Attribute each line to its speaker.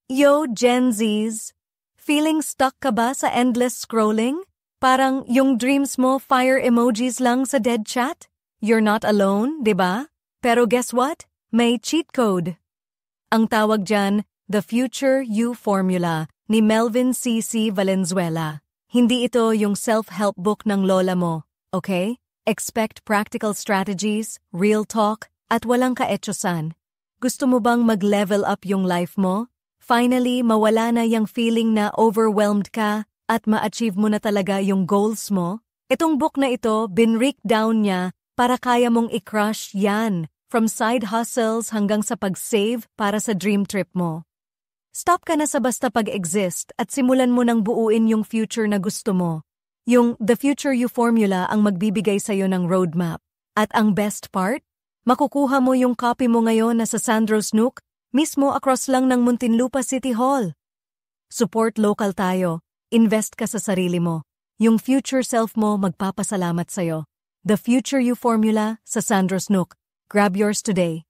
Speaker 1: Yo, Gen Zs! Feeling stuck ka ba sa endless scrolling? Parang yung dreams mo fire emojis lang sa dead chat? You're not alone, di ba? Pero guess what? May cheat code. Ang tawag dyan, The Future You Formula ni Melvin C.C. Valenzuela. Hindi ito yung self-help book ng lola mo, okay? Expect practical strategies, real talk, at walang kaetyosan. Gusto mo bang mag-level up yung life mo? Finally, mawala na yung feeling na overwhelmed ka at ma-achieve mo na talaga yung goals mo? Itong book na ito, binreak down niya para kaya mong i-crush yan, from side hustles hanggang sa pag-save para sa dream trip mo. Stop ka na sa basta pag-exist at simulan mo nang buuin yung future na gusto mo. Yung The Future You Formula ang magbibigay sa'yo ng roadmap. At ang best part? Makukuha mo yung copy mo ngayon na sa Sandro's Nook, mismo across lang ng Muntinlupa City Hall. Support local tayo. Invest ka sa sarili mo. Yung future self mo magpapasalamat sa'yo. The Future You Formula sa Sandro's Nook. Grab yours today.